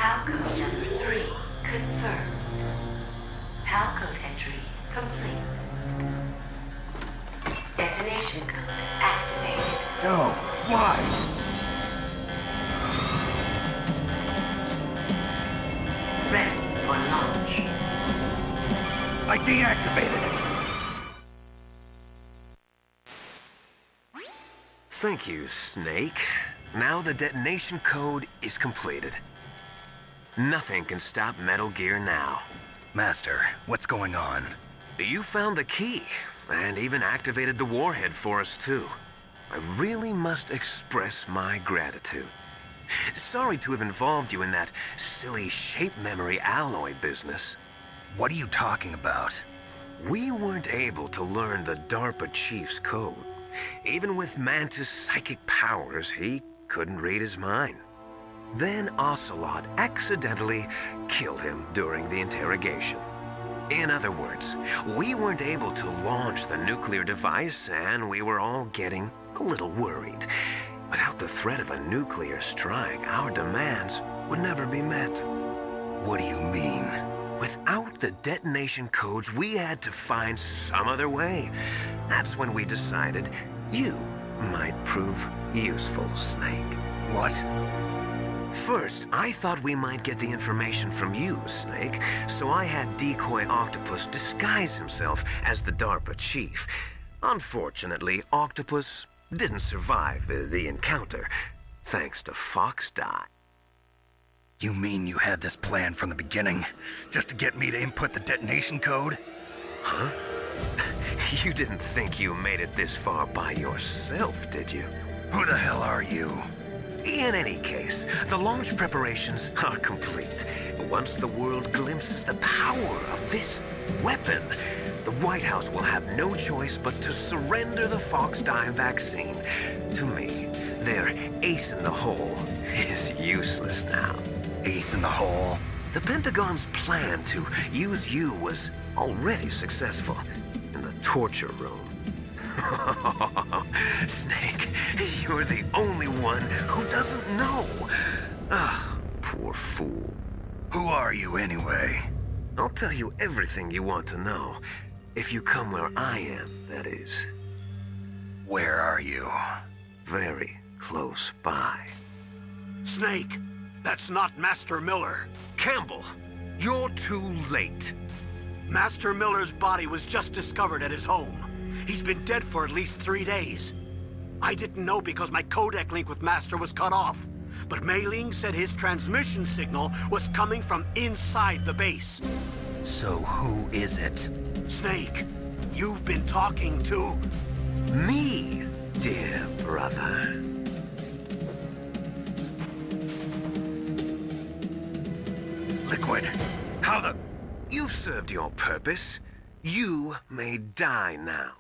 Halcode number 3 confirmed. Halcode entry complete. Detonation code activated. No, why? Ready for launch. I deactivated it. Thank you, Snake. Now the detonation code is completed. Nothing can stop Metal Gear now. Master, what's going on? You found the key, and even activated the warhead for us, too. I really must express my gratitude. Sorry to have involved you in that silly shape memory alloy business. What are you talking about? We weren't able to learn the DARPA chief's code. Even with Mantis' psychic powers, he couldn't read his mind. Then Ocelot accidentally killed him during the interrogation. In other words, we weren't able to launch the nuclear device, and we were all getting a little worried. Without the threat of a nuclear strike, our demands would never be met. What do you mean? Without the detonation codes, we had to find some other way. That's when we decided you might prove useful, Snake. What? First, I thought we might get the information from you, Snake, so I had Decoy Octopus disguise himself as the DARPA chief. Unfortunately, Octopus didn't survive the encounter, thanks to Fox Die. You mean you had this plan from the beginning, just to get me to input the detonation code? Huh? You didn't think you made it this far by yourself, did you? Who the hell are you? In any case, the launch preparations are complete. Once the world glimpses the power of this weapon, the White House will have no choice but to surrender the Fox Die vaccine. To me, their ace in the hole is useless now. Ace in the hole? The Pentagon's plan to use you was already successful in the torture room. Snake, you're the only one who doesn't know. Ah, poor fool. Who are you anyway? I'll tell you everything you want to know. If you come where I am, that is. Where are you? Very close by. Snake, that's not Master Miller. Campbell, you're too late. Master Miller's body was just discovered at his home. He's been dead for at least 3 days. I didn't know because my codec link with Master was cut off. But Mei Ling said his transmission signal was coming from inside the base. So who is it? Snake, you've been talking to... Me, dear brother. Liquid, how the... You've served your purpose. You may die now.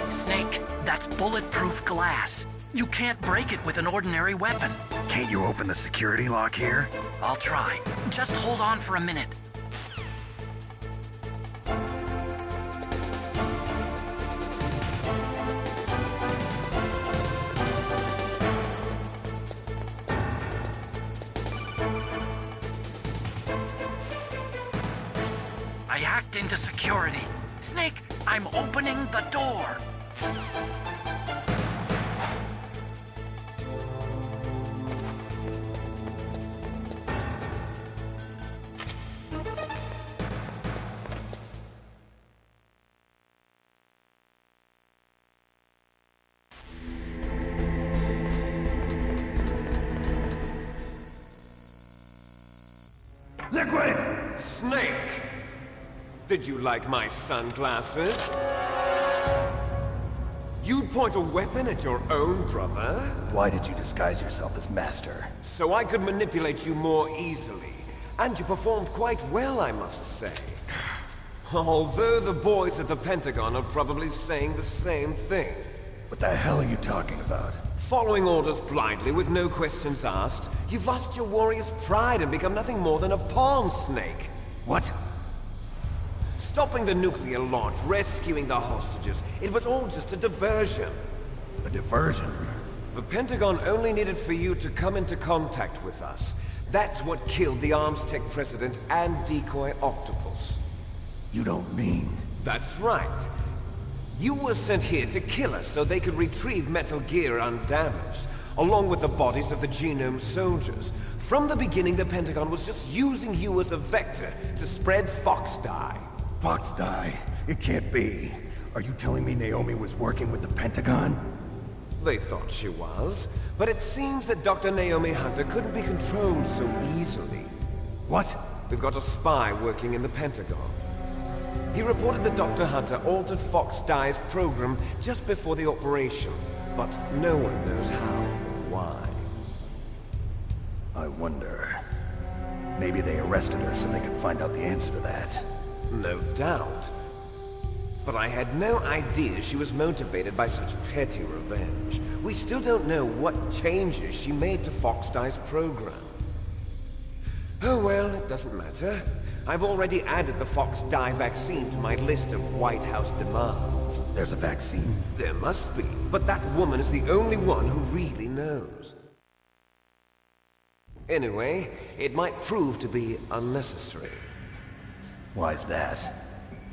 Snake, that's bulletproof glass. You can't break it with an ordinary weapon. Can't you open the security lock here? I'll try. Just hold on for a minute. I hacked into security. Snake, I'm opening the door. Liquid! Snake! Did you like my sunglasses? You point a weapon at your own brother? Why did you disguise yourself as Master? So I could manipulate you more easily. And you performed quite well, I must say. Although the boys at the Pentagon are probably saying the same thing. What the hell are you talking about? Following orders blindly with no questions asked, you've lost your warrior's pride and become nothing more than a pawn snake. What? Stopping the nuclear launch, rescuing the hostages, it was all just a diversion. A diversion? The Pentagon only needed for you to come into contact with us. That's what killed the Arms Tech president and decoy octopus. You don't mean... That's right. You were sent here to kill us so they could retrieve Metal Gear undamaged, along with the bodies of the Genome soldiers. From the beginning, the Pentagon was just using you as a vector to spread Fox dye. Fox die? It can't be. Are you telling me Naomi was working with the Pentagon? They thought she was, but it seems that Dr. Naomi Hunter couldn't be controlled so easily. What? We've got a spy working in the Pentagon. He reported that Dr. Hunter altered Fox Dye's program just before the operation, but no one knows how or why. I wonder... Maybe they arrested her so they could find out the answer to that. No doubt. But I had no idea she was motivated by such petty revenge. We still don't know what changes she made to Fox Dye's program. Oh well, it doesn't matter. I've already added the Fox Dye vaccine to my list of White House demands. There's a vaccine? There must be, but that woman is the only one who really knows. Anyway, it might prove to be unnecessary. Why's that?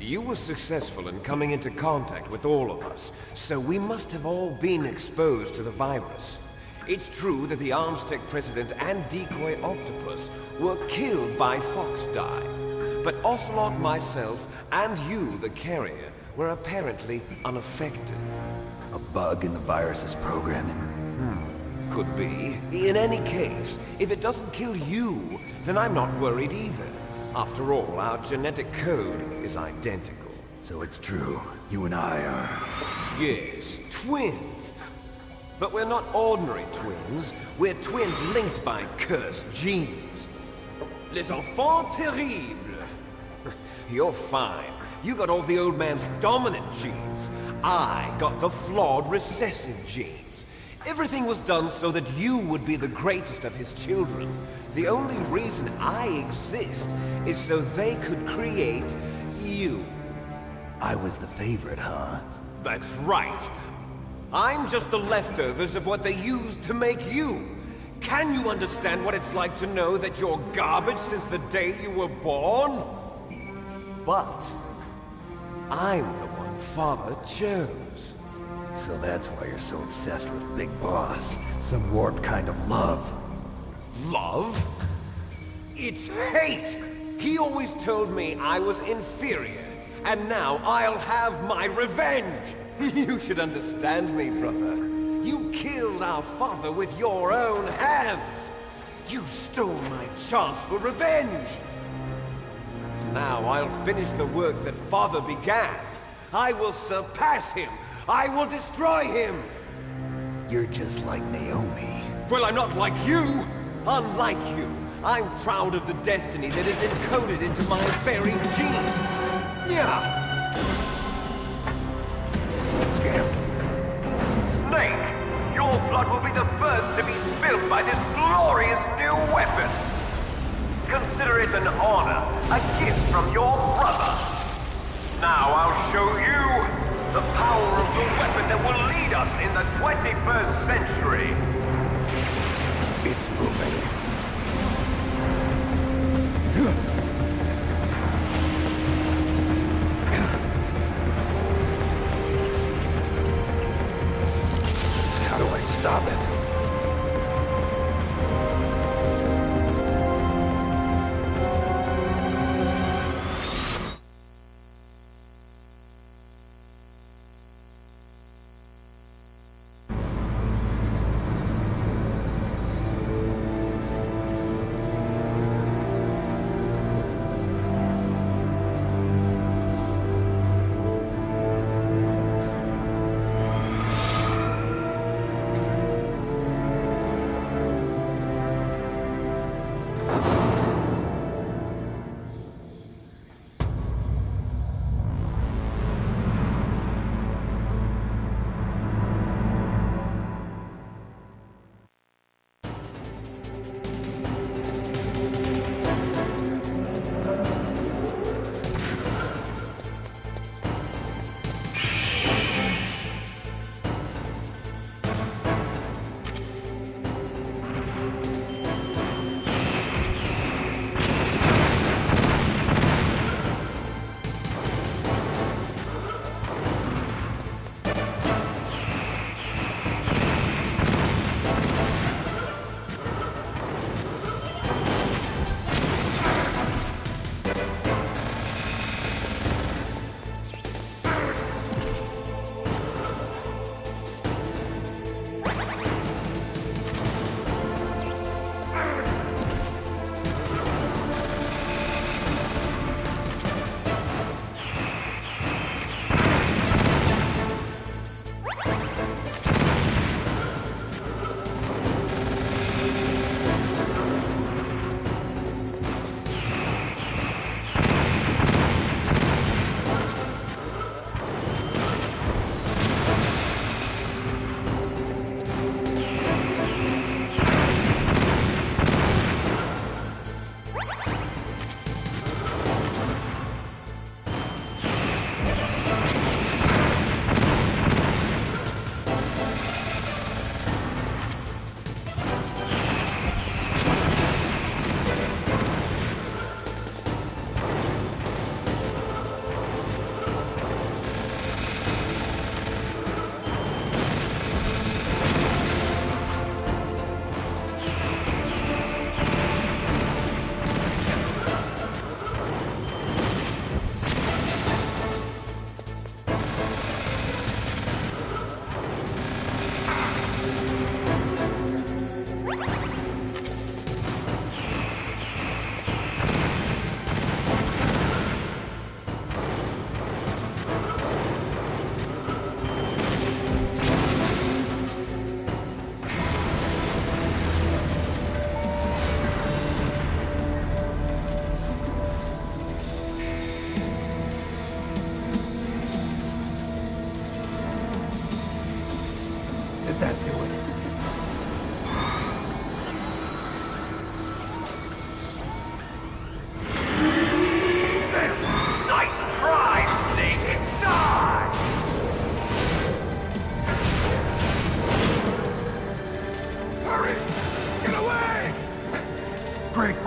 You were successful in coming into contact with all of us, so we must have all been exposed to the virus. It's true that the Arms Tech president and decoy octopus were killed by Fox Dye, but Ocelot, myself, and you, the carrier, were apparently unaffected. A bug in the virus's programming? Could be. In any case, if it doesn't kill you, then I'm not worried either. After all, our genetic code is identical. So it's true. You and I are... Yes, twins. But we're not ordinary twins. We're twins linked by cursed genes. Les enfants terribles. You're fine. You got all the old man's dominant genes. I got the flawed recessive genes. Everything was done so that you would be the greatest of his children. The only reason I exist is so they could create you. I was the favorite, huh? That's right. I'm just the leftovers of what they used to make you. Can you understand what it's like to know that you're garbage since the day you were born? But I'm the one Father chose. So that's why you're so obsessed with Big Boss. Some warped kind of love. Love? It's hate! He always told me I was inferior, and now I'll have my revenge! You should understand me, brother. You killed our father with your own hands! You stole my chance for revenge! Now I'll finish the work that Father began. I will surpass him! I will destroy him! You're just like Naomi. Well, I'm not like you! Unlike you, I'm proud of the destiny that is encoded into my very genes! Yeah! Snake! Your blood will be the first to be spilled by this glorious new weapon! Consider it an honor, a gift from your brother! Now I'll show you the power of the weapon that will lead us in the 21st century! It's moving. How do I stop it?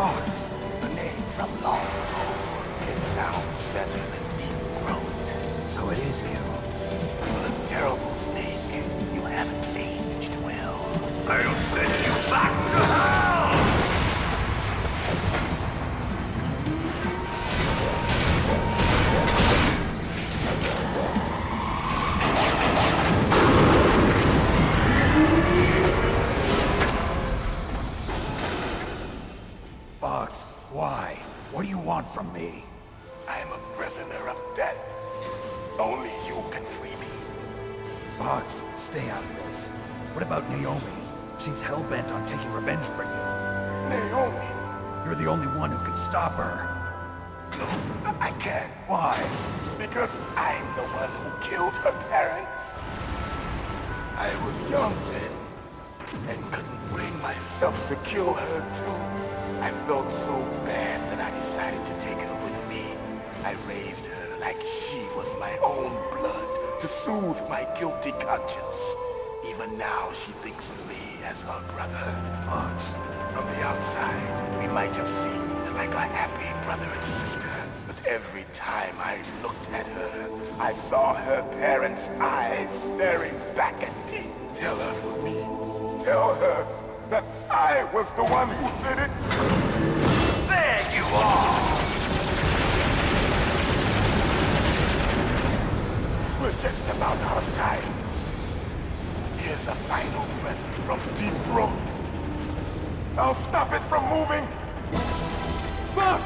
Fox, a name from long ago. It sounds better than Deep Throat. So it is you. You're a terrible snake. You haven't aged well. I'll send you back to hell! Fox, why? What do you want from me? I'm a prisoner of death. Only you can free me. Fox, stay out of this. What about Naomi? She's hell-bent on taking revenge for you. Naomi? You're the only one who can stop her. No, I can't. Why? Because I'm the one who killed her parents. I was young then, and couldn't bring myself to kill her too. I felt so bad that I decided to take her with me. I raised her like she was my own blood to soothe my guilty conscience. Even now she thinks of me as her brother. Fox, from the outside, we might have seemed like a happy brother and sister. But every time I looked at her, I saw her parents' eyes staring back at me. Tell her for me. Tell her that I was the one who did it. There you are! We're just about out of time. Here's a final present from Deep Throat. I'll stop it from moving. Fox!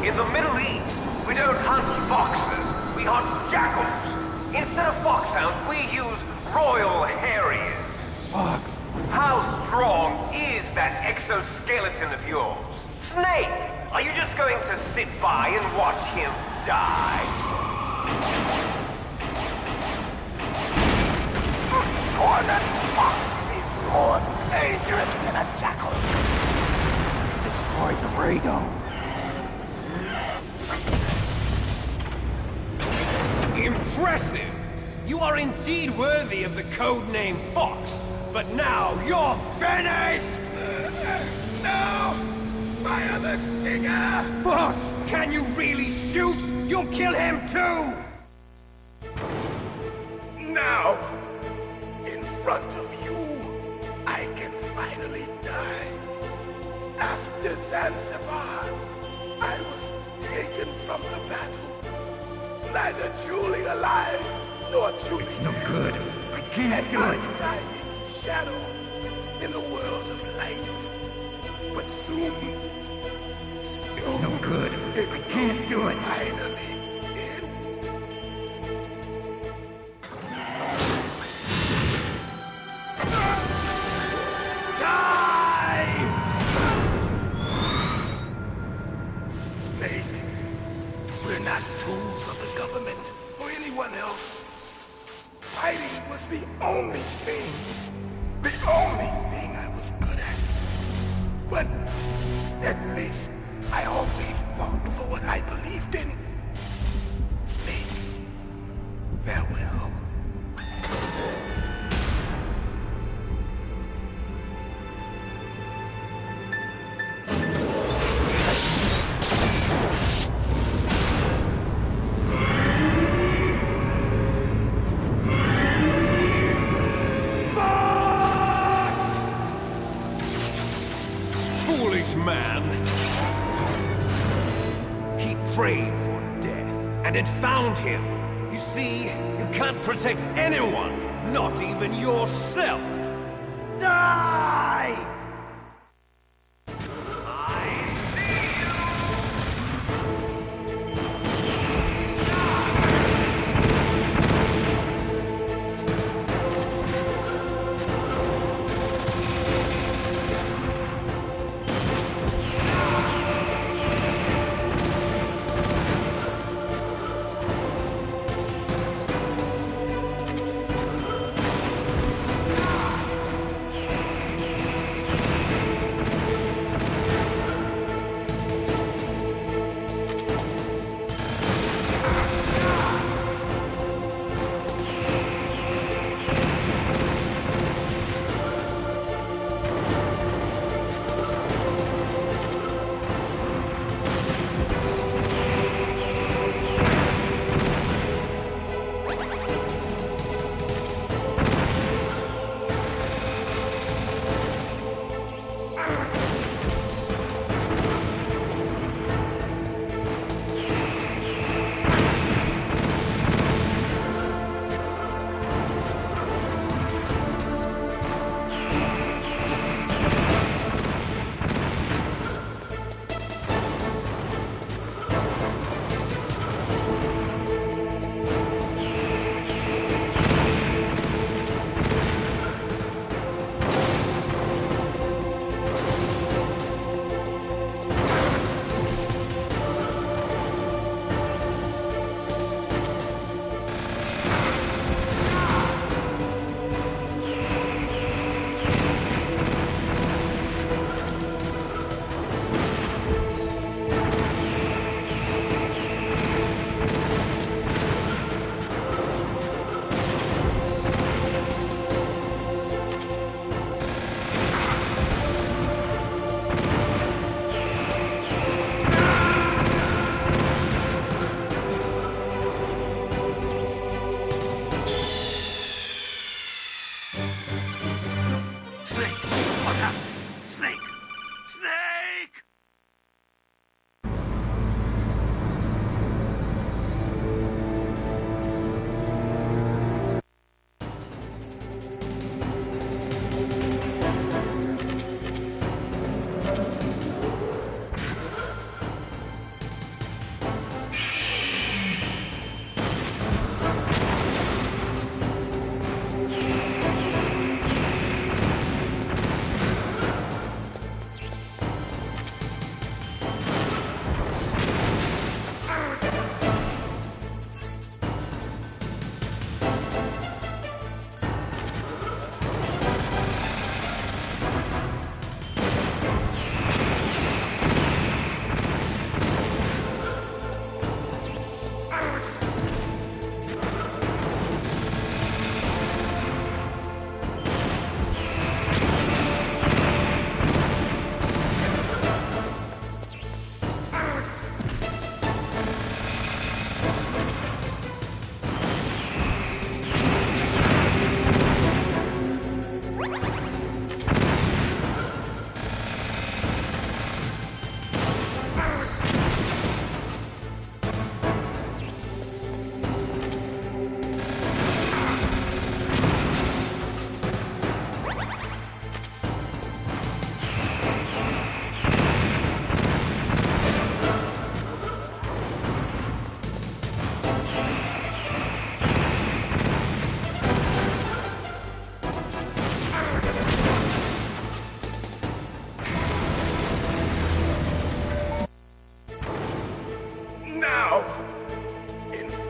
In the Middle East, we don't hunt foxes, we hunt jackals. Instead of foxhounds, we use royal harriers. Fox! How strong is that exoskeleton of yours? Snake, are you just going to sit by and watch him die? Cornered fox is more dangerous than a jackal. Destroyed the radome. Impressive! You are indeed worthy of the codename Fox, but now you're finished! No! Fire the stinger! Fox, can you really shoot? You'll kill him too! Now, in front of you, I can finally die. After Zanzibar, I was taken from the battle. Neither truly alive, nor truly No good. I can't do an it. undying shadow in a world of light. But soon, No good. it I can't do it. will finally end. Snake, we're not tools of the government or anyone else. Fighting was the only thing I was good at. But at least I always fought for what I believed in. Snake, farewell. Foolish man! He prayed for death, and it found him. You see, you can't protect anyone, not even yourself. Die!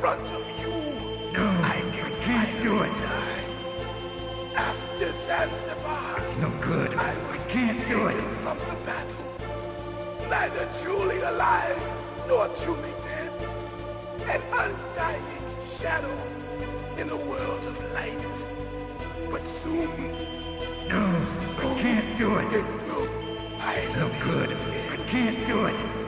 front of you, No, I can't do it. die. After Zanzibar, It's no good. I was Can't do it. taken from the battle. Neither truly alive nor truly dead. An undying shadow in a world of light. But soon, No, I can't do it. it will No finally good. I can't do it.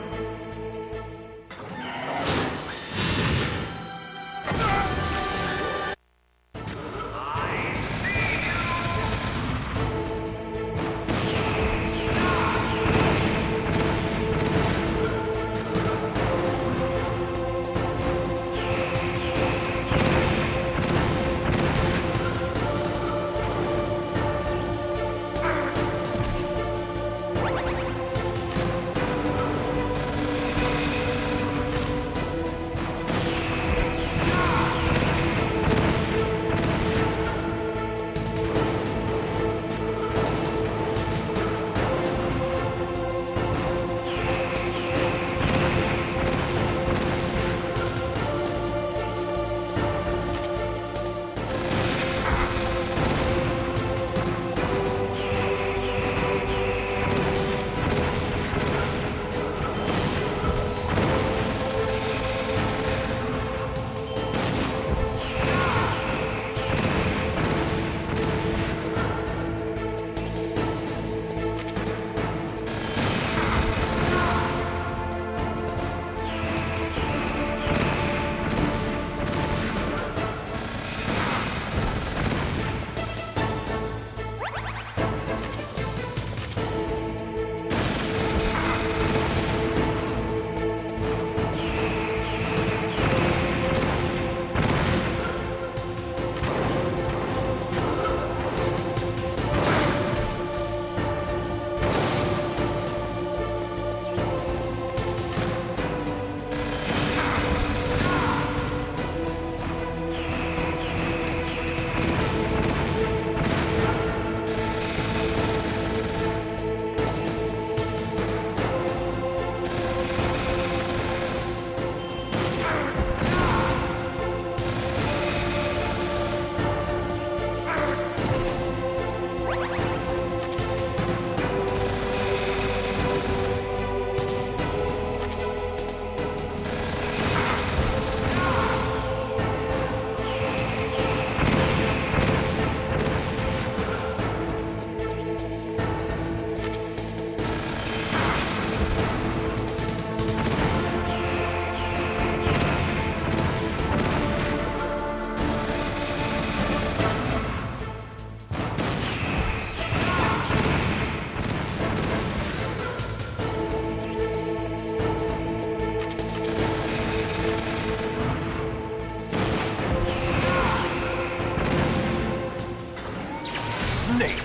Snake!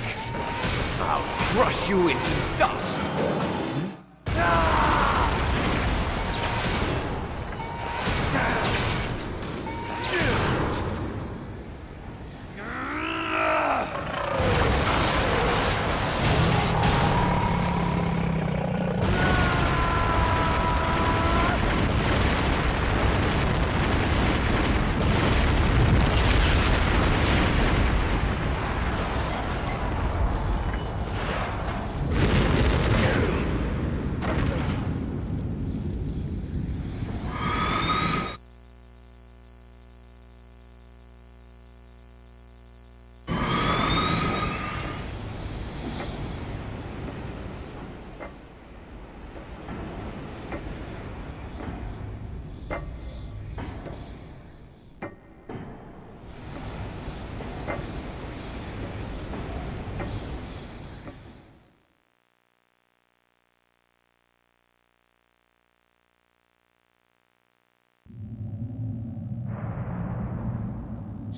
I'll crush you into dust!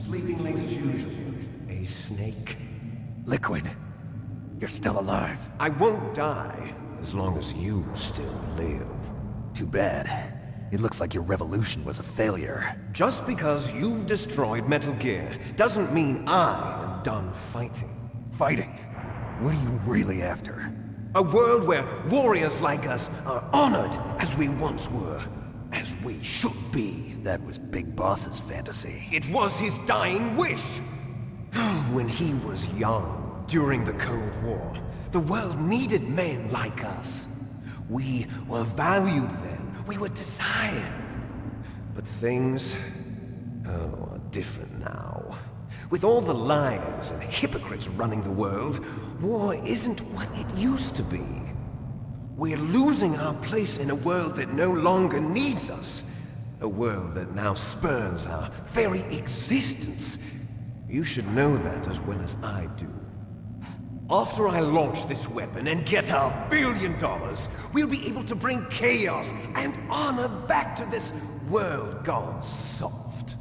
Sleeping late as usual. A snake. Liquid. You're still alive. I won't die as long as you still live. Too bad. It looks like your revolution was a failure. Just because you've destroyed Metal Gear doesn't mean I am done fighting. Fighting? What are you really after? A world where warriors like us are honored as we once were, as we should be. that was Big Boss's fantasy. It was his dying wish. When he was young, during the Cold War, the world needed men like us. We were valued then. We were desired. But things, are different now. With all the liars and hypocrites running the world, war isn't what it used to be. We're losing our place in a world that no longer needs us. A world that now spurns our very existence. You should know that as well as I do. After I launch this weapon and get our $1 billion, we'll be able to bring chaos and honor back to this world gone soft.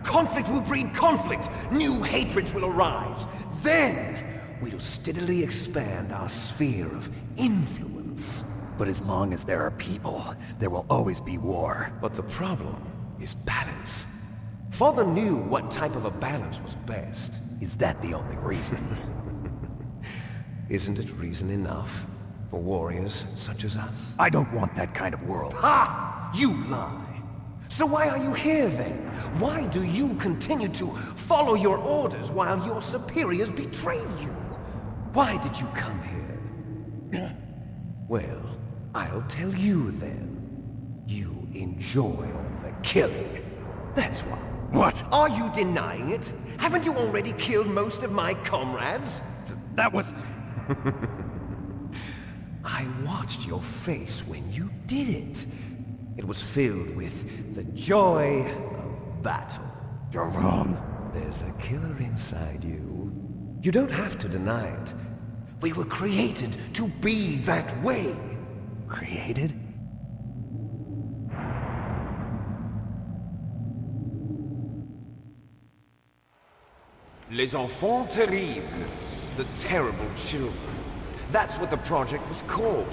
Conflict will breed conflict. New hatreds will arise. Then, we'll steadily expand our sphere of influence. But as long as there are people, there will always be war. But the problem is balance. Father knew what type of a balance was best. Is that the only reason? Isn't it reason enough for warriors such as us? I don't want that kind of world. Ha! You lie! So why are you here then? Why do you continue to follow your orders while your superiors betray you? Why did you come here? Well, I'll tell you then. You enjoy all the killing. That's why. What? Are you denying it? Haven't you already killed most of my comrades? That was... I watched your face when you did it. It was filled with the joy of battle. You're wrong. There's a killer inside you. You don't have to deny it. We were created to be that way. Created? Les enfants terribles. The terrible children. That's what the project was called.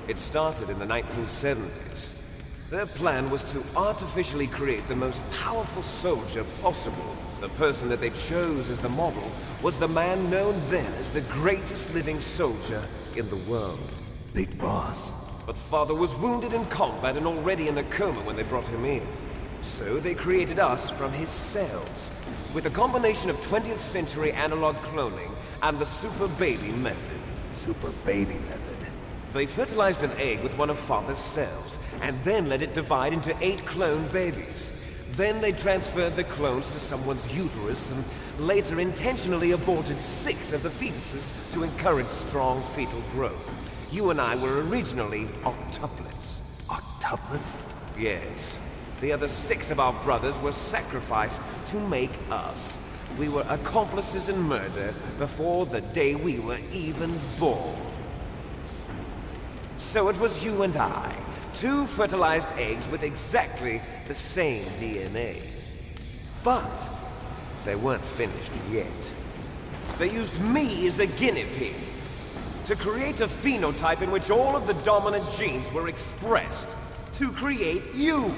It started in the 1970s. Their plan was to artificially create the most powerful soldier possible. The person that they chose as the model was the man known then as the greatest living soldier in the world. Big Boss. But Father was wounded in combat and already in a coma when they brought him in. So they created us from his cells, with a combination of 20th century analog cloning and the super baby method. Super baby method. They fertilized an egg with one of Father's cells, and then let it divide into 8 clone babies. Then they transferred the clones to someone's uterus, and later intentionally aborted 6 of the fetuses to encourage strong fetal growth. You and I were originally octuplets. Octuplets? Yes. The other 6 of our brothers were sacrificed to make us. We were accomplices in murder before the day we were even born. So it was you and I, 2 fertilized eggs with exactly the same DNA. But they weren't finished yet. They used me as a guinea pig to create a phenotype in which all of the dominant genes were expressed. To create you.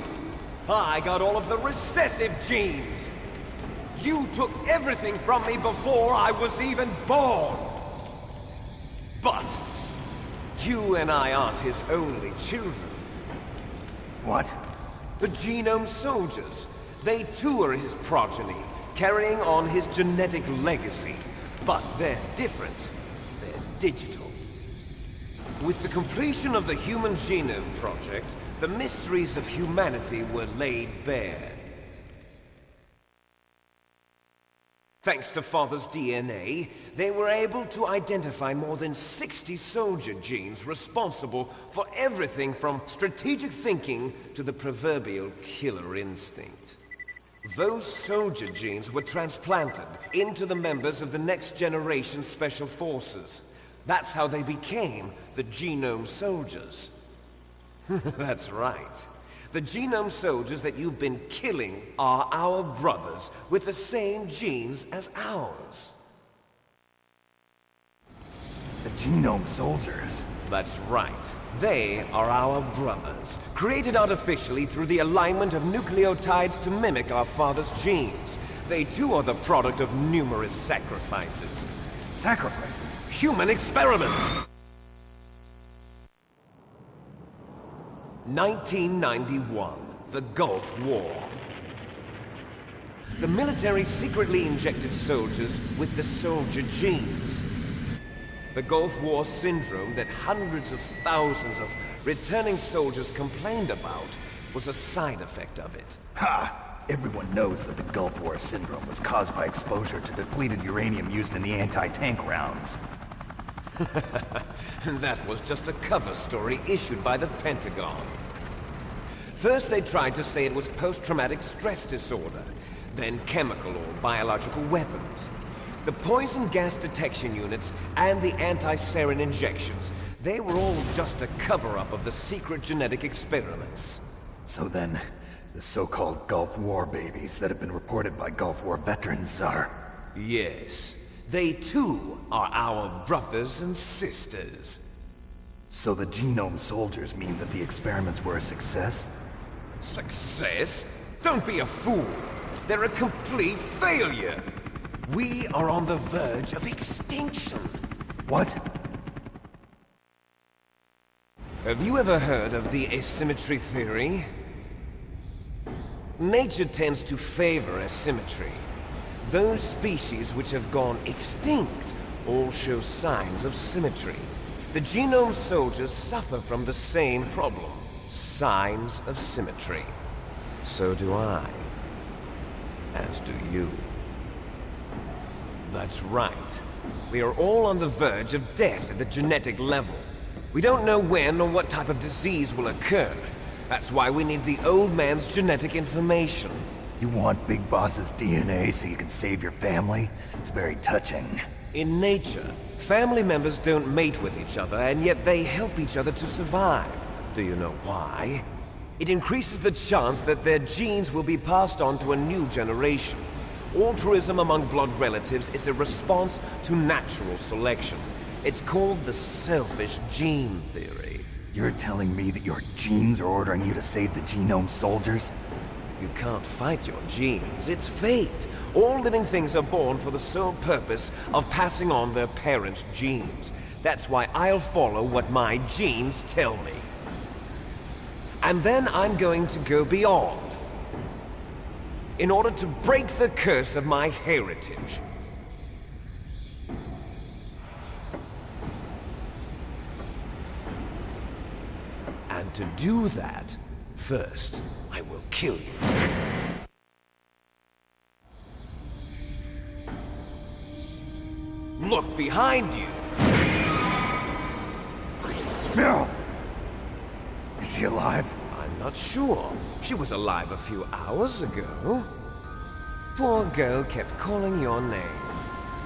I got all of the recessive genes. You took everything from me before I was even born. But you and I aren't his only children. What? The genome soldiers. They too are his progeny, carrying on his genetic legacy. But they're different. They're digital. With the completion of the Human Genome Project, the mysteries of humanity were laid bare. Thanks to Father's DNA, they were able to identify more than 60 soldier genes responsible for everything from strategic thinking to the proverbial killer instinct. Those soldier genes were transplanted into the members of the next generation Special Forces. That's how they became the Genome Soldiers. That's right. The Genome Soldiers that you've been killing are our brothers with the same genes as ours. The Genome Soldiers? That's right. They are our brothers, created artificially through the alignment of nucleotides to mimic our father's genes. They too are the product of numerous sacrifices. Sacrifices? Human experiments! 1991. the Gulf War. The military secretly injected soldiers with the soldier genes. The Gulf War syndrome that hundreds of thousands of returning soldiers complained about was a side effect of it. Ha! Everyone knows that the Gulf War syndrome was caused by exposure to depleted uranium used in the anti-tank rounds. That was just a cover story issued by the Pentagon. First they tried to say it was post-traumatic stress disorder, then chemical or biological weapons. The poison gas detection units and the anti-sarin injections, they were all just a cover-up of the secret genetic experiments. So then, the so-called Gulf War babies that have been reported by Gulf War veterans are... Yes, they too are our brothers and sisters. So the genome soldiers mean that the experiments were a success? Success? Don't be a fool! They're a complete failure! We are on the verge of extinction. What? Have you ever heard of the asymmetry theory? Nature tends to favor asymmetry. Those species which have gone extinct all show signs of symmetry. The genome soldiers suffer from the same problem. Signs of symmetry. So do I. As do you. That's right. We are all on the verge of death at the genetic level. We don't know when or what type of disease will occur. That's why we need the old man's genetic information. You want Big Boss's DNA so you can save your family? It's very touching. In nature, family members don't mate with each other, and yet they help each other to survive. Do you know why? It increases the chance that their genes will be passed on to a new generation. Altruism among blood relatives is a response to natural selection. It's called the selfish gene theory. You're telling me that your genes are ordering you to save the genome soldiers? You can't fight your genes. It's fate. All living things are born for the sole purpose of passing on their parents' genes. That's why I'll follow what my genes tell me. And then I'm going to go beyond. In order to break the curse of my heritage. And to do that, first, I will kill you. Look behind you! Meryl! Is she alive? I'm not sure. She was alive a few hours ago. Poor girl kept calling your name.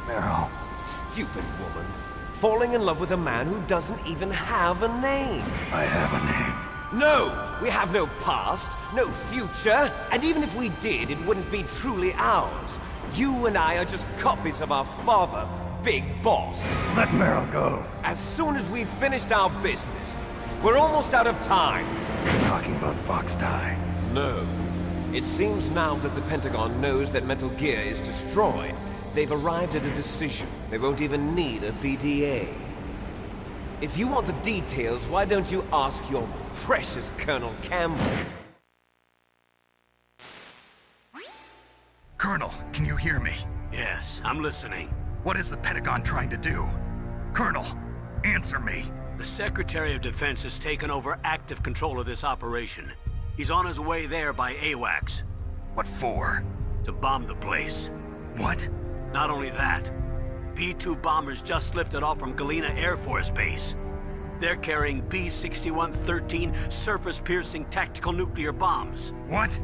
Meryl. Stupid woman. Falling in love with a man who doesn't even have a name. I have a name. No! We have no past, no future, and even if we did, it wouldn't be truly ours. You and I are just copies of our father, Big Boss. Let Meryl go. As soon as we've finished our business, we're almost out of time. You're talking about Fox Die. No. It seems now that the Pentagon knows that Metal Gear is destroyed. They've arrived at a decision. They won't even need a BDA. If you want the details, why don't you ask your precious Colonel Campbell? Colonel, can you hear me? Yes, I'm listening. What is the Pentagon trying to do? Colonel, answer me. The Secretary of Defense has taken over active control of this operation. He's on his way there by AWACS. What for? To bomb the place. What? Not only that, B-2 bombers just lifted off from Galena Air Force Base. They're carrying B-6113 surface-piercing tactical nuclear bombs. What?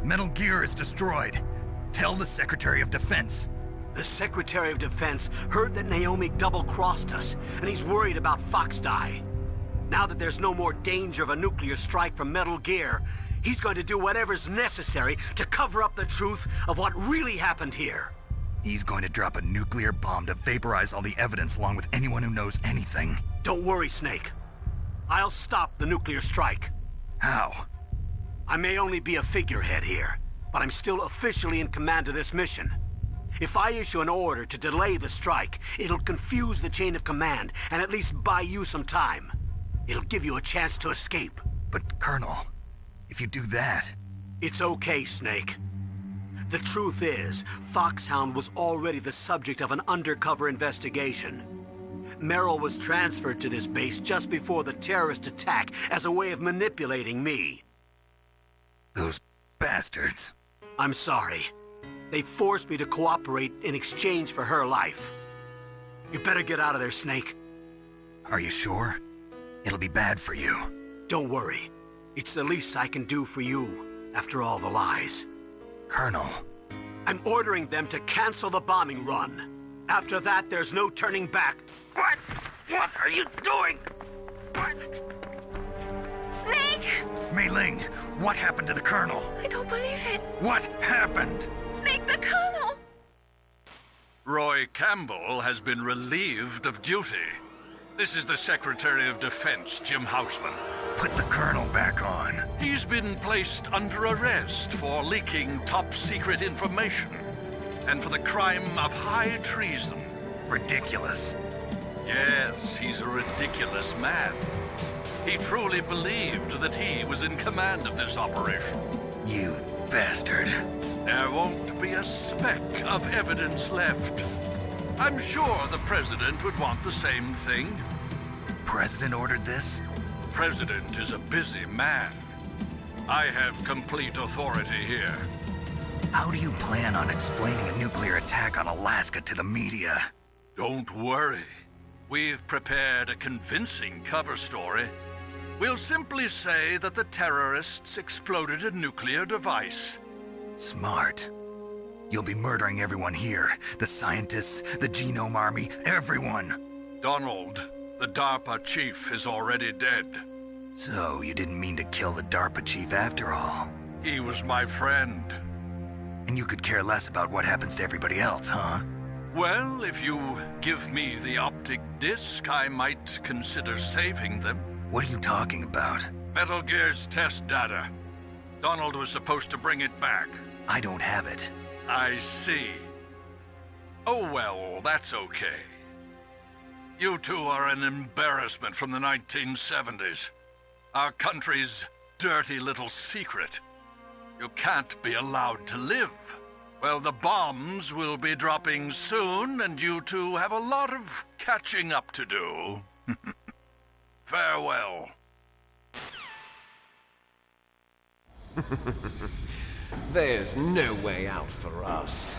Metal Gear is destroyed. Tell the Secretary of Defense. The Secretary of Defense heard that Naomi double-crossed us, and he's worried about Fox Die. Now that there's no more danger of a nuclear strike from Metal Gear, he's going to do whatever's necessary to cover up the truth of what really happened here. He's going to drop a nuclear bomb to vaporize all the evidence along with anyone who knows anything. Don't worry, Snake. I'll stop the nuclear strike. How? I may only be a figurehead here, but I'm still officially in command of this mission. If I issue an order to delay the strike, it'll confuse the chain of command and at least buy you some time. It'll give you a chance to escape. But, Colonel, if you do that... It's okay, Snake. The truth is, Foxhound was already the subject of an undercover investigation. Merrill was transferred to this base just before the terrorist attack as a way of manipulating me. Those bastards. I'm sorry. They forced me to cooperate in exchange for her life. You better get out of there, Snake. Are you sure? It'll be bad for you. Don't worry. It's the least I can do for you, after all the lies. Colonel. I'm ordering them to cancel the bombing run. After that, there's no turning back. What? What are you doing? What? Snake! Mei Ling, what happened to the Colonel? I don't believe it. What happened? Snake, the Colonel! Roy Campbell has been relieved of duty. This is the Secretary of Defense, Jim Houseman. Put the Colonel back on. He's been placed under arrest for leaking top-secret information and for the crime of high treason. Ridiculous. Yes, he's a ridiculous man. He truly believed that he was in command of this operation. You bastard. There won't be a speck of evidence left. I'm sure the President would want the same thing. President ordered this? The President is a busy man. I have complete authority here. How do you plan on explaining a nuclear attack on Alaska to the media? Don't worry. We've prepared a convincing cover story. We'll simply say that the terrorists exploded a nuclear device. Smart. You'll be murdering everyone here. The scientists, the Genome Army, everyone. Donald, the DARPA chief, is already dead. So, you didn't mean to kill the DARPA chief after all. He was my friend. And you could care less about what happens to everybody else, huh? Well, if you give me the optic disc, I might consider saving them. What are you talking about? Metal Gear's test data. Donald was supposed to bring it back. I don't have it. I see. Oh well, that's okay. You two are an embarrassment from the 1970s. Our country's dirty little secret. You can't be allowed to live. Well, the bombs will be dropping soon, and you two have a lot of catching up to do. Farewell. There's no way out for us.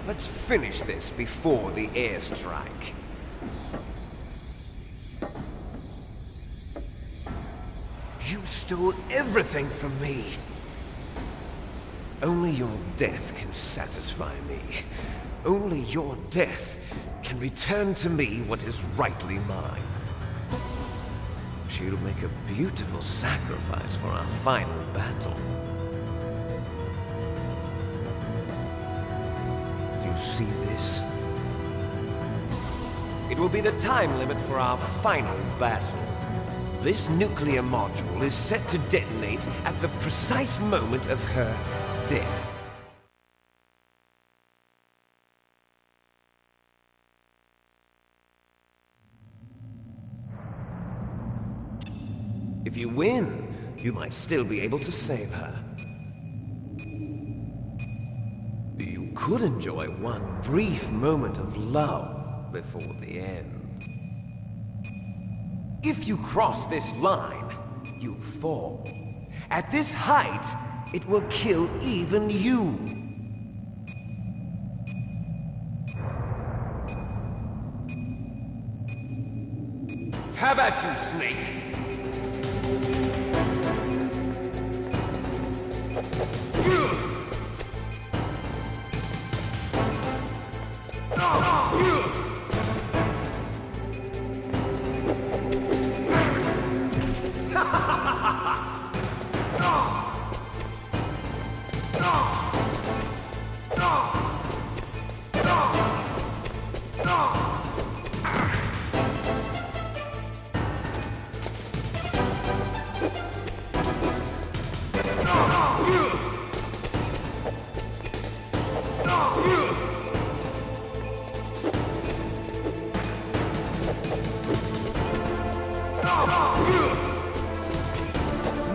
Let's finish this before the airstrike. You stole everything from me. Only your death can satisfy me. Only your death can return to me what is rightly mine. She'll make a beautiful sacrifice for our final battle. Do you see this? It will be the time limit for our final battle. This nuclear module is set to detonate at the precise moment of her death. If you win, you might still be able to save her. You could enjoy one brief moment of love before the end. If you cross this line, you fall. At this height, it will kill even you. How about you, Snake?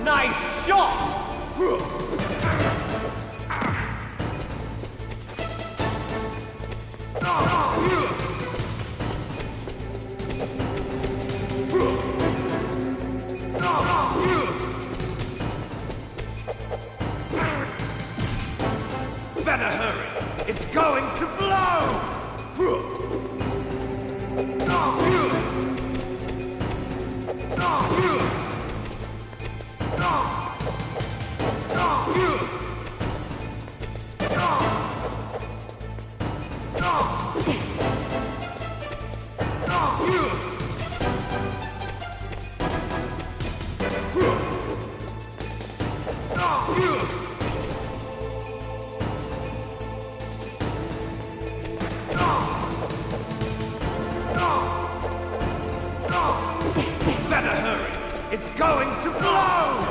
Nice shot! Better hurry! It's going to blow! Better hurry! It's going to blow!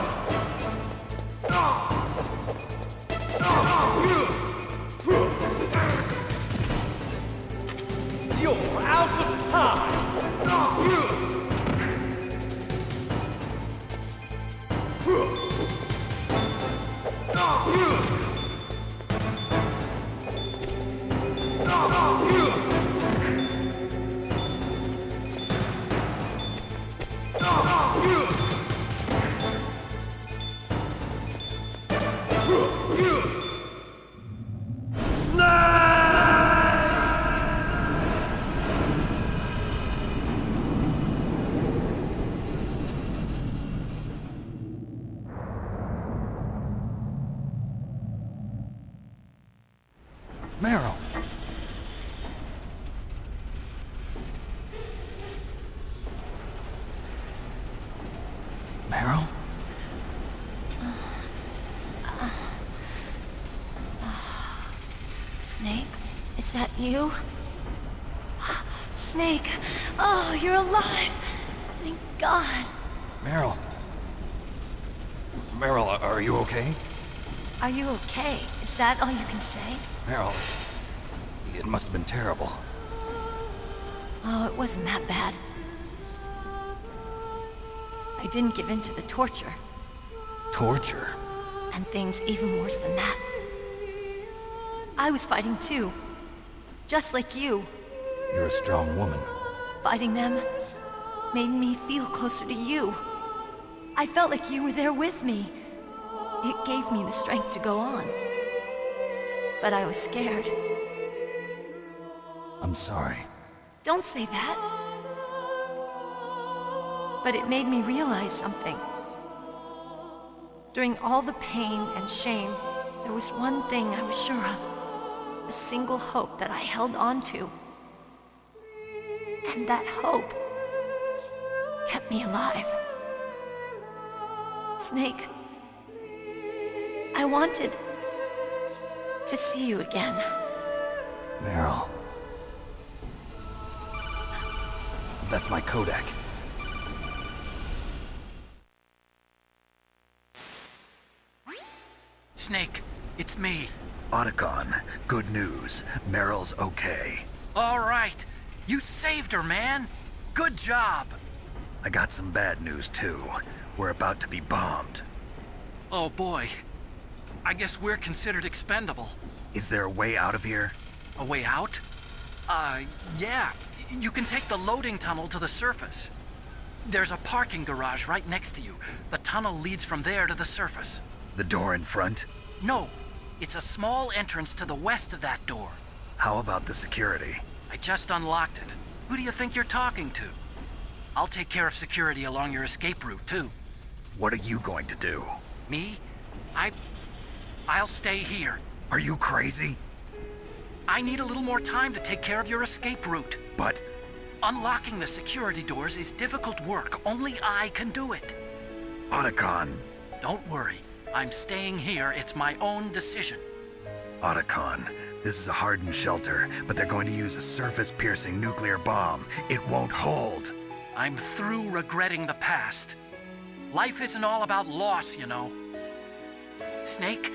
You're out of time! Meryl! Meryl? Snake, is that you? Snake, oh, you're alive! Thank God. Meryl? Meryl, are you okay? Are you okay? Is that all you can say? Meryl, it must have been terrible. Oh, it wasn't that bad. I didn't give in to the torture. Torture? And things even worse than that. I was fighting too. Just like you. You're a strong woman. Fighting them made me feel closer to you. I felt like you were there with me. It gave me the strength to go on. But I was scared. I'm sorry. Don't say that. But it made me realize something. During all the pain and shame, there was one thing I was sure of. A single hope that I held on to. And that hope kept me alive. Snake, I wanted to see you again. Meryl. That's my Kodak. Snake, it's me. Otacon, good news. Meryl's okay. All right. You saved her, man. Good job. I got some bad news, too. We're about to be bombed. Oh, boy. I guess we're considered expendable. Is there a way out of here? A way out? Yeah. You can take the loading tunnel to the surface. There's a parking garage right next to you. The tunnel leads from there to the surface. The door in front? No. It's a small entrance to the west of that door. How about the security? I just unlocked it. Who do you think you're talking to? I'll take care of security along your escape route, too. What are you going to do? Me? I'll stay here. Are you crazy? I need a little more time to take care of your escape route. But... Unlocking the security doors is difficult work. Only I can do it. Otacon. Don't worry. I'm staying here. It's my own decision. Otacon, this is a hardened shelter, but they're going to use a surface-piercing nuclear bomb. It won't hold. I'm through regretting the past. Life isn't all about loss, you know. Snake,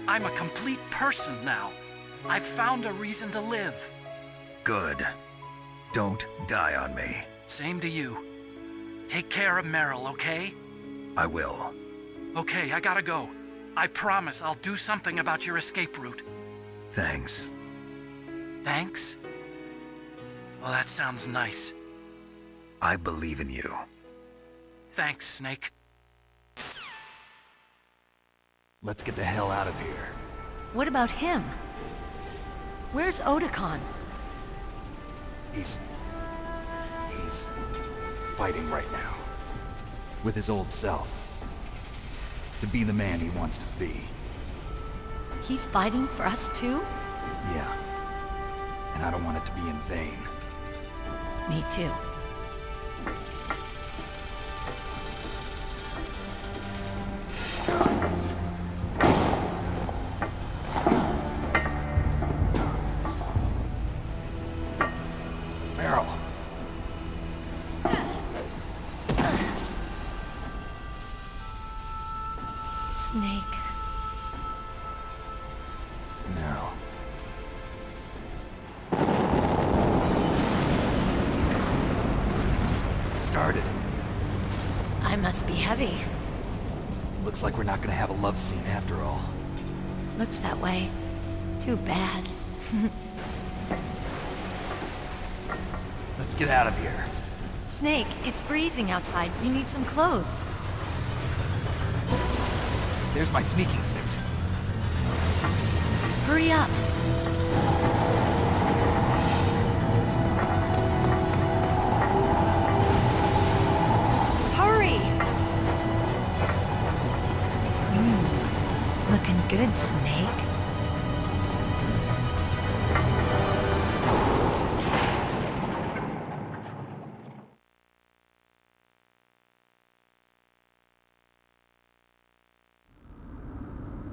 I'm a complete person now. I've found a reason to live. Good. Don't die on me. Same to you. Take care of Meryl, okay? I will. Okay, I gotta go. I promise I'll do something about your escape route. Thanks. Thanks? Well, that sounds nice. I believe in you. Thanks, Snake. Let's get the hell out of here. What about him? Where's Otakon? He's fighting right now. With his old self. To be the man he wants to be. He's fighting for us too? Yeah. And I don't want it to be in vain. Me too. Meryl. Snake. Meryl. It started. I must be heavy. Looks like we're not gonna have a love scene after all. Looks that way. Too bad. Let's get out of here. Snake, it's freezing outside. You need some clothes. There's my sneaking suit. Hurry up. Hurry! Looking good, Snake.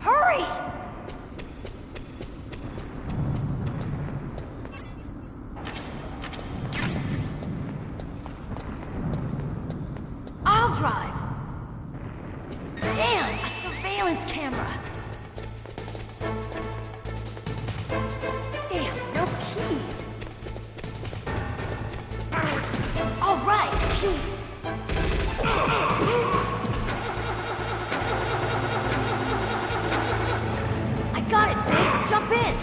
Hurry! I'll drive. Damn, a surveillance camera. Damn, no keys. All right, keys. I got it, Snake. Jump in.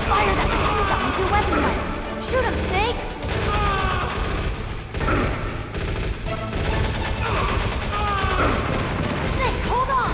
Fire that machine gun with your weapon rifle. Shoot him, Snake. Snake, hold on.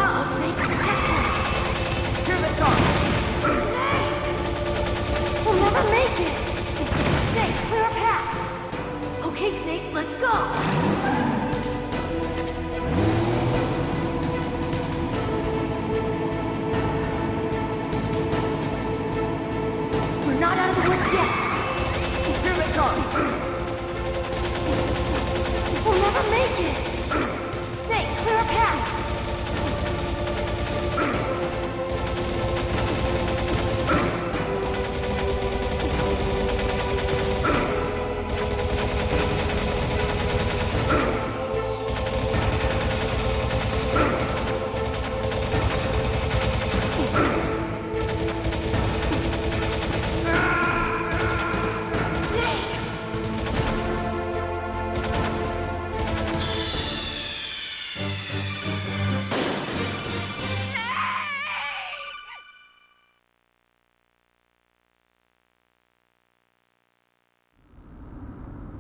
Uh-oh, Snake. Checkpoint. Here they come. We'll never make it. Snake, clear a path. Okay, Snake, let's go. We're not out of the woods yet. Here they come. We'll never make it. Snake, clear a path.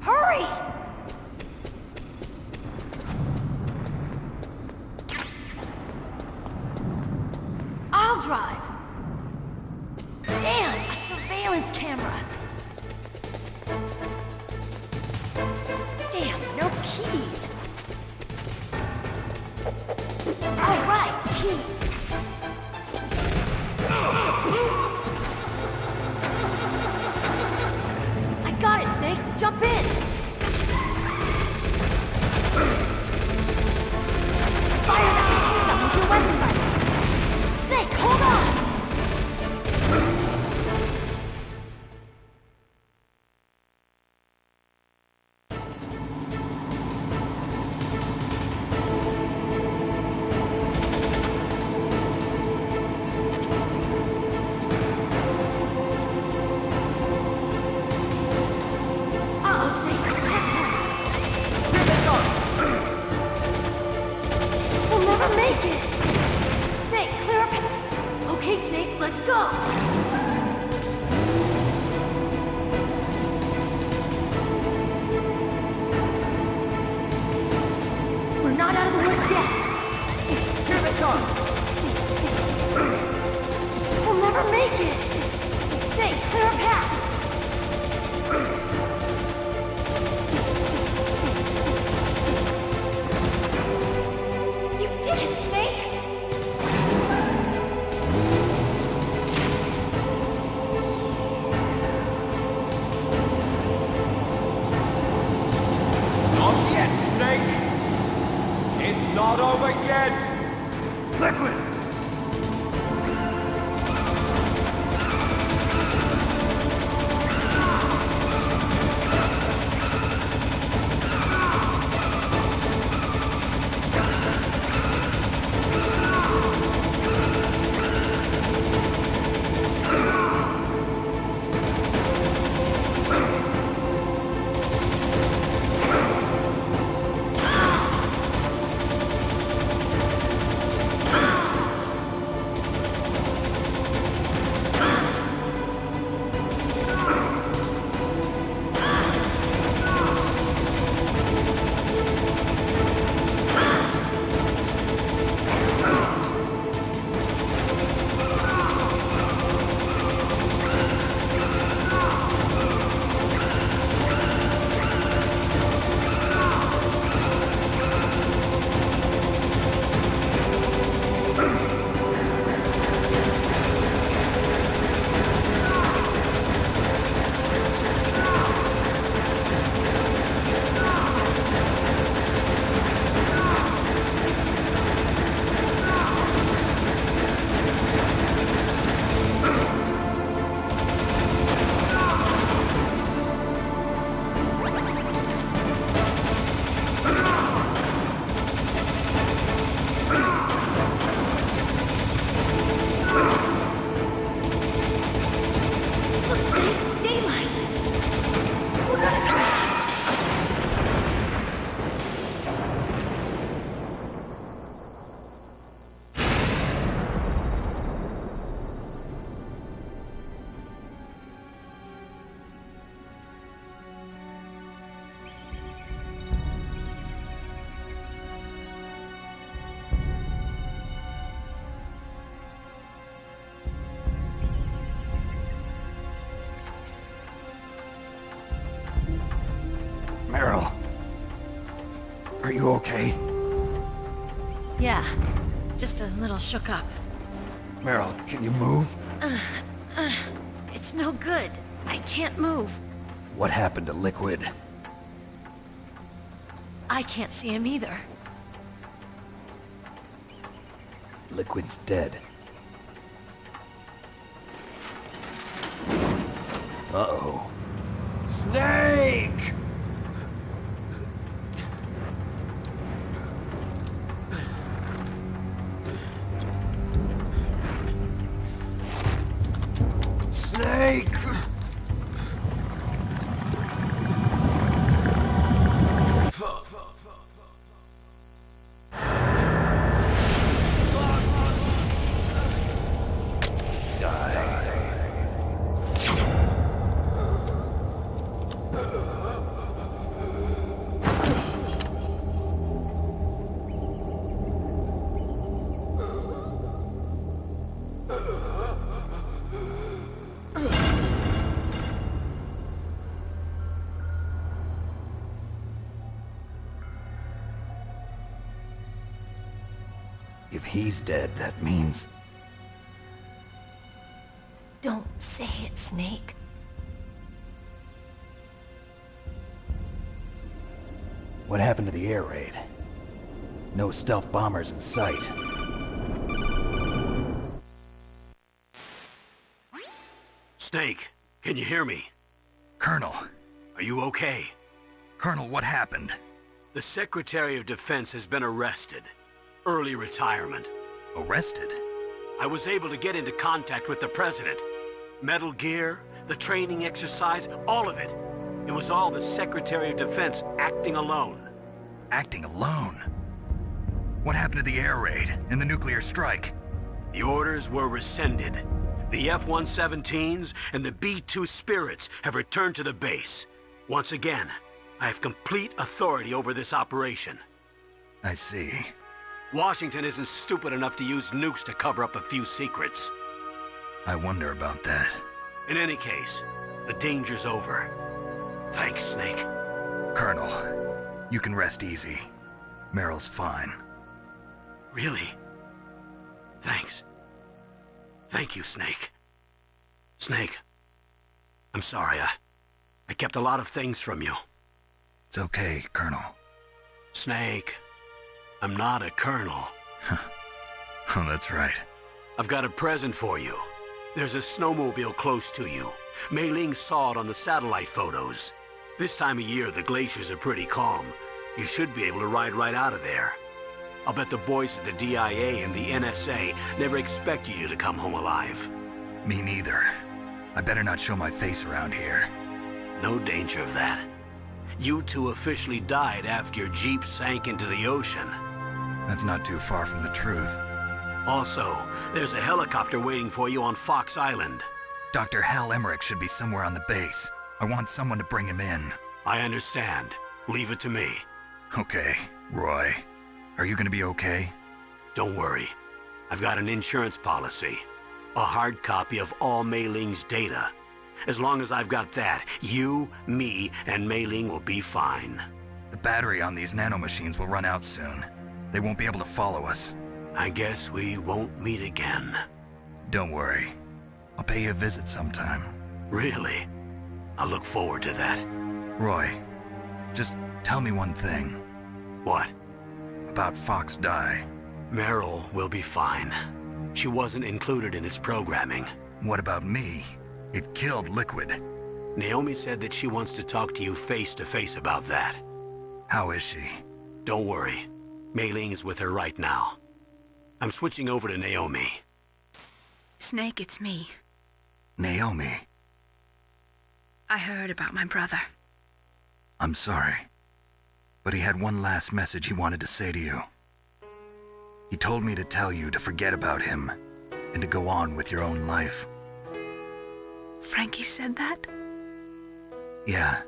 Hurry! I'll drive. Damn, a surveillance camera. Damn, no keys. All right, keys. I got it, Snake. Jump in. Fire that machine gun with your weapon rifle. Snake, hold Are you okay? Yeah, just a little shook up. Meryl, can you move? It's no good. I can't move. What happened to Liquid? I can't see him either. Liquid's dead. Uh-oh. Snake! Snake! If he's dead, that means... Don't say it, Snake. What happened to the air raid? No stealth bombers in sight. Snake, can you hear me? Colonel. Are you okay? Colonel, what happened? The Secretary of Defense has been arrested. Early retirement. Arrested? I was able to get into contact with the President. Metal Gear, the training exercise, all of it. It was all the Secretary of Defense acting alone. Acting alone? What happened to the air raid and the nuclear strike? The orders were rescinded. The F-117s and the B-2 Spirits have returned to the base. Once again, I have complete authority over this operation. I see. Washington isn't stupid enough to use nukes to cover up a few secrets. I wonder about that. In any case, the danger's over. Thanks, Snake. Colonel, you can rest easy. Meryl's fine. Really? Thanks. Thank you, Snake. Snake, I'm sorry, I kept a lot of things from you. It's okay, Colonel. Snake, I'm not a colonel. Oh, that's right. I've got a present for you. There's a snowmobile close to you. Mei Ling saw it on the satellite photos. This time of year, the glaciers are pretty calm. You should be able to ride right out of there. I'll bet the boys at the DIA and the NSA never expected you to come home alive. Me neither. I better not show my face around here. No danger of that. You two officially died after your Jeep sank into the ocean. That's not too far from the truth. Also, there's a helicopter waiting for you on Fox Island. Dr. Hal Emmerich should be somewhere on the base. I want someone to bring him in. I understand. Leave it to me. Okay, Roy. Are you gonna be okay? Don't worry. I've got an insurance policy. A hard copy of all Mei Ling's data. As long as I've got that, you, me, and Mei Ling will be fine. The battery on these nanomachines will run out soon. They won't be able to follow us. I guess we won't meet again. Don't worry. I'll pay you a visit sometime. Really? I look forward to that. Roy, just tell me one thing. What? About Fox Die. Meryl will be fine. She wasn't included in its programming. What about me? It killed Liquid. Naomi said that she wants to talk to you face to face about that. How is she? Don't worry. Mei Ling is with her right now. I'm switching over to Naomi. Snake, it's me. Naomi. I heard about my brother. I'm sorry. But he had one last message he wanted to say to you. He told me to tell you to forget about him and to go on with your own life. Frankie said that? Yeah.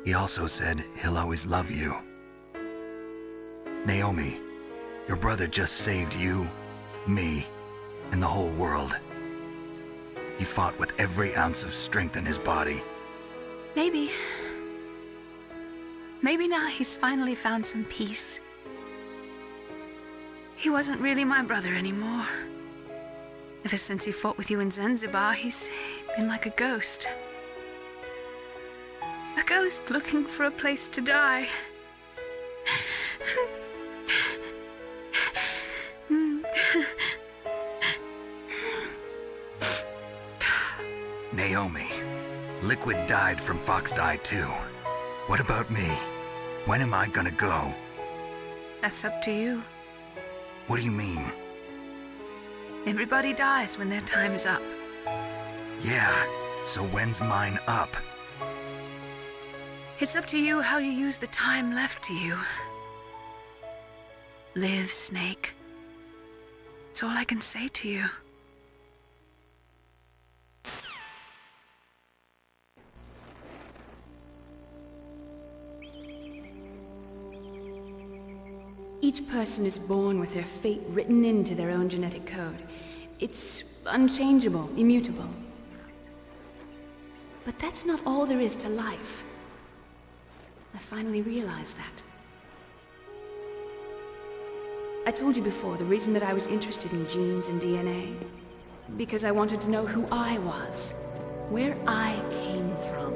He also said he'll always love you. Naomi, your brother just saved you, me, and the whole world. He fought with every ounce of strength in his body. Maybe. Maybe now he's finally found some peace. He wasn't really my brother anymore. Ever since he fought with you in Zanzibar, he's been like a ghost. A ghost looking for a place to die. Naomi, Liquid died from Fox Die too. What about me? When am I gonna go? That's up to you. What do you mean? Everybody dies when their time is up. Yeah, so when's mine up? It's up to you how you use the time left to you. Live, Snake. It's all I can say to you. Each person is born with their fate written into their own genetic code. It's unchangeable, immutable. But that's not all there is to life. I finally realized that. I told you before the reason that I was interested in genes and DNA. Because I wanted to know who I was, where I came from.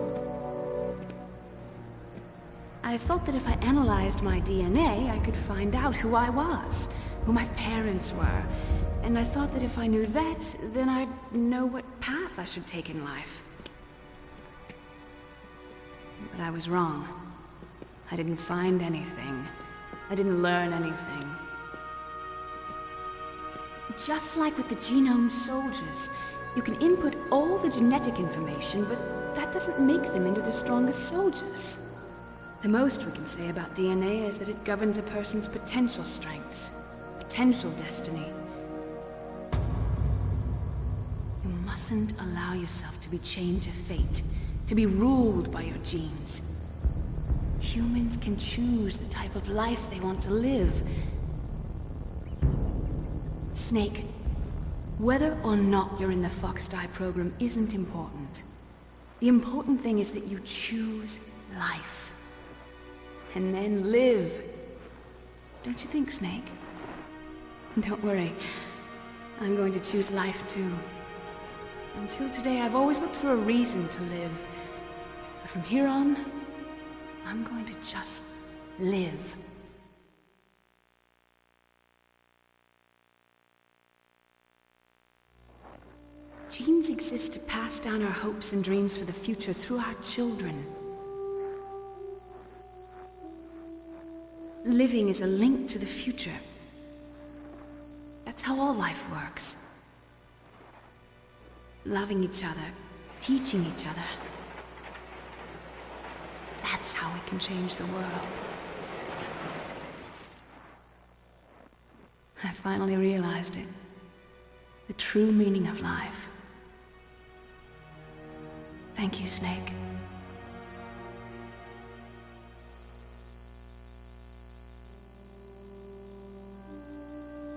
I thought that if I analyzed my DNA, I could find out who I was, who my parents were. And I thought that if I knew that, then I'd know what path I should take in life. But I was wrong. I didn't find anything. I didn't learn anything. Just like with the genome soldiers, you can input all the genetic information, but that doesn't make them into the strongest soldiers. The most we can say about DNA is that it governs a person's potential strengths, potential destiny. You mustn't allow yourself to be chained to fate, to be ruled by your genes. Humans can choose the type of life they want to live. Snake, whether or not you're in the Fox Die program isn't important. The important thing is that you choose life. And then live. Don't you think, Snake? Don't worry. I'm going to choose life too. Until today, I've always looked for a reason to live. But from here on, I'm going to just live. Genes exist to pass down our hopes and dreams for the future through our children. Living is a link to the future. That's how all life works. Loving each other, teaching each other. That's how we can change the world. I finally realized it. The true meaning of life. Thank you, Snake.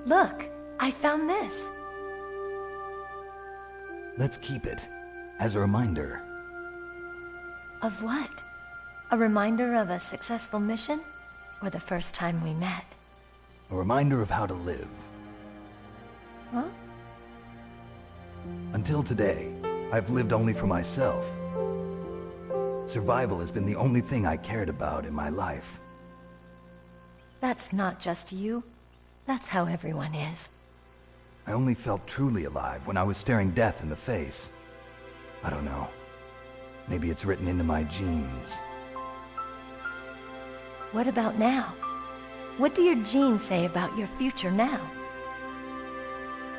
Look, I found this. Let's keep it as a reminder. Of what? A reminder of a successful mission? Or the first time we met? A reminder of how to live. Huh? Until today, I've lived only for myself. Survival has been the only thing I cared about in my life. That's not just you. That's how everyone is. I only felt truly alive when I was staring death in the face. I don't know. Maybe it's written into my genes. What about now? What do your genes say about your future now?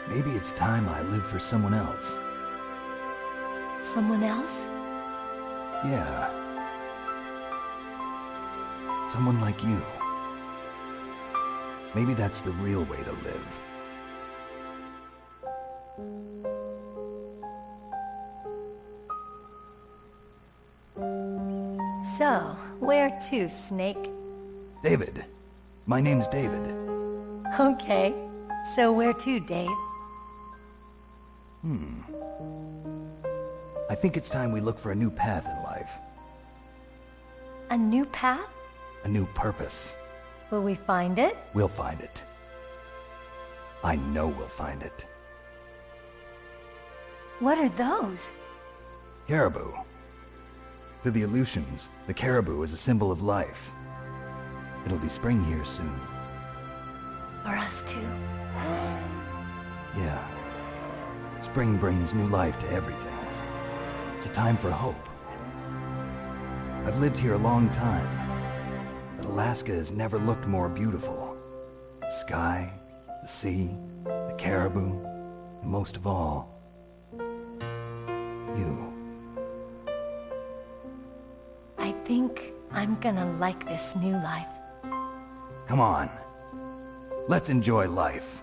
Maybe it's time I live for someone else. Someone else? Yeah. Someone like you. Maybe that's the real way to live. So, where to, Snake? David. My name's David. Okay. So where to, Dave? I think it's time we look for a new path in life. A new path? a new purpose. Will we find it? We'll find it. I know we'll find it. What are those? Caribou. To the Aleutians, the caribou is a symbol of life. It'll be spring here soon. For us too? Yeah. Spring brings new life to everything. It's a time for hope. I've lived here a long time, but Alaska has never looked more beautiful. The sky, the sea, the caribou, and most of all, you. I think I'm gonna like this new life. Come on. Let's enjoy life.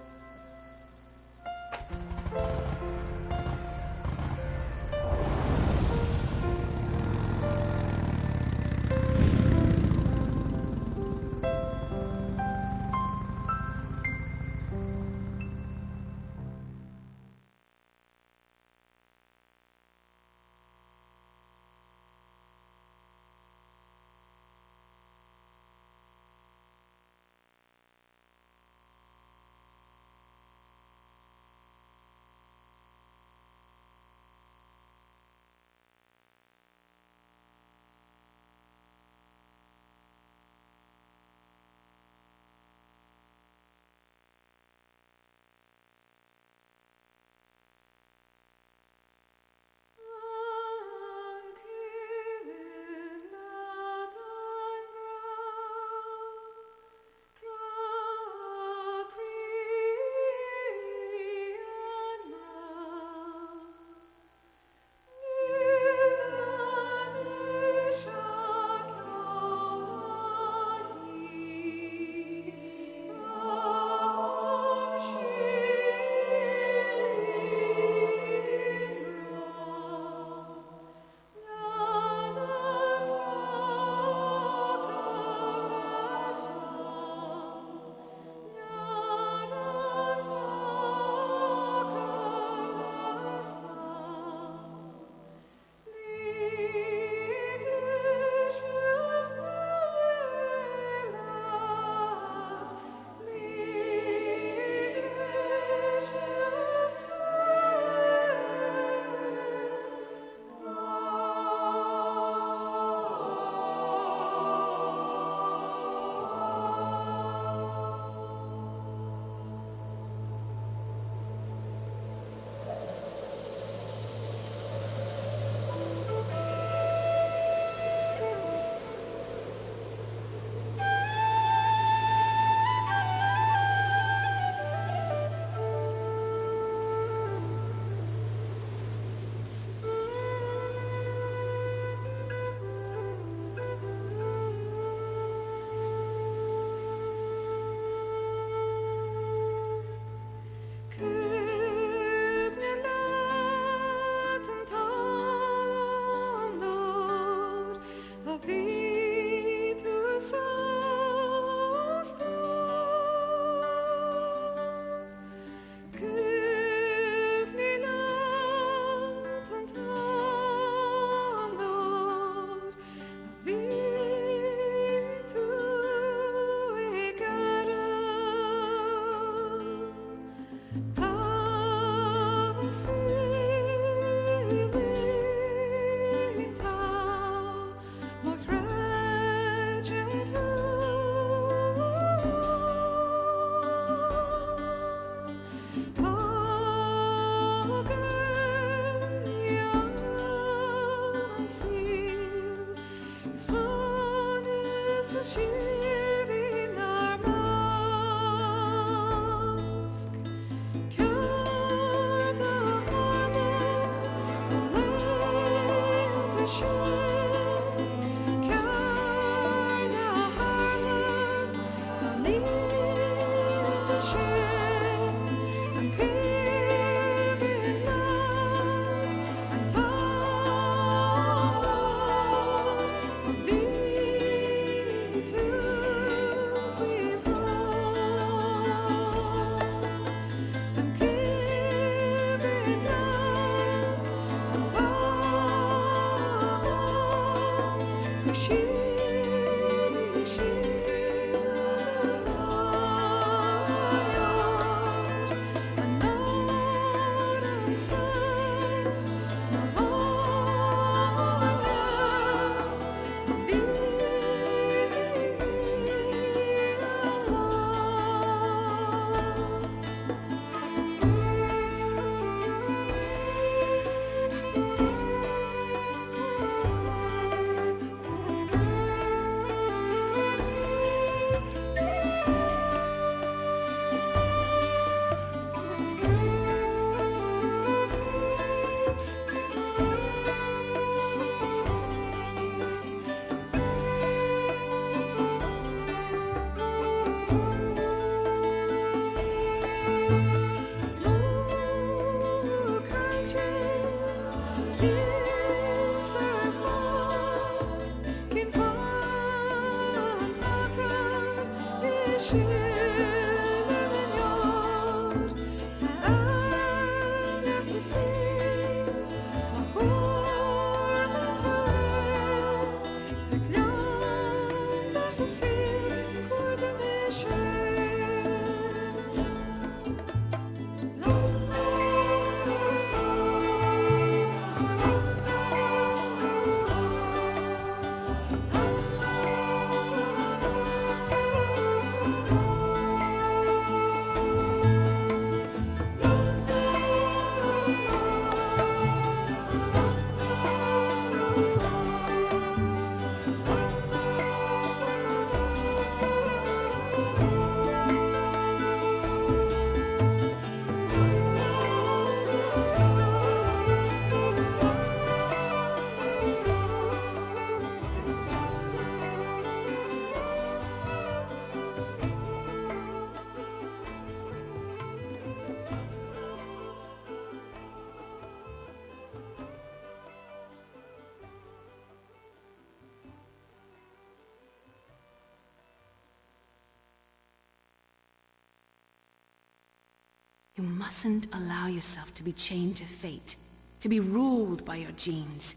You mustn't allow yourself to be chained to fate, to be ruled by your genes.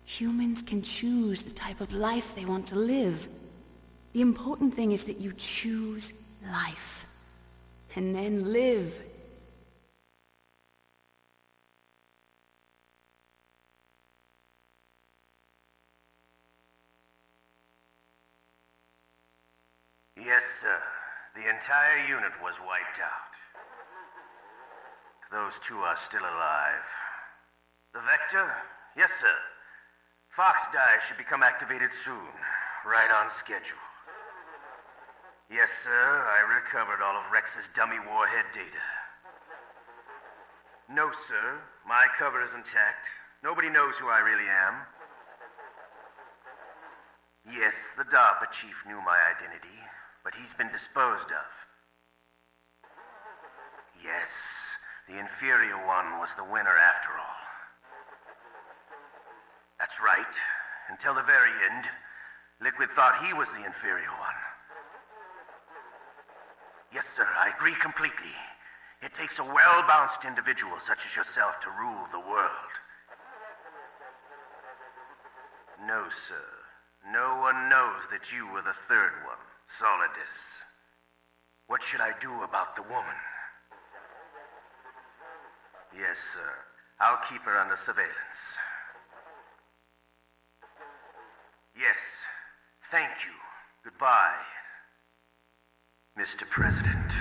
Humans can choose the type of life they want to live. The important thing is that you choose life, and then live. Yes, sir. The entire unit was wiped out. Those two are still alive. The Vector? Yes, sir. Fox die should become activated soon. Right on schedule. Yes, sir. I recovered all of Rex's dummy warhead data. No, sir. My cover is intact. Nobody knows who I really am. Yes, the DARPA chief knew my identity, but he's been disposed of. Yes, the inferior one was the winner after all. That's right. Until the very end, Liquid thought he was the inferior one. Yes, sir, I agree completely. It takes a well-balanced individual such as yourself to rule the world. No, sir. No one knows that you were the third one, Solidus. What should I do about the woman? Yes, sir. I'll keep her under surveillance. Yes. Thank you. Goodbye, Mr. President.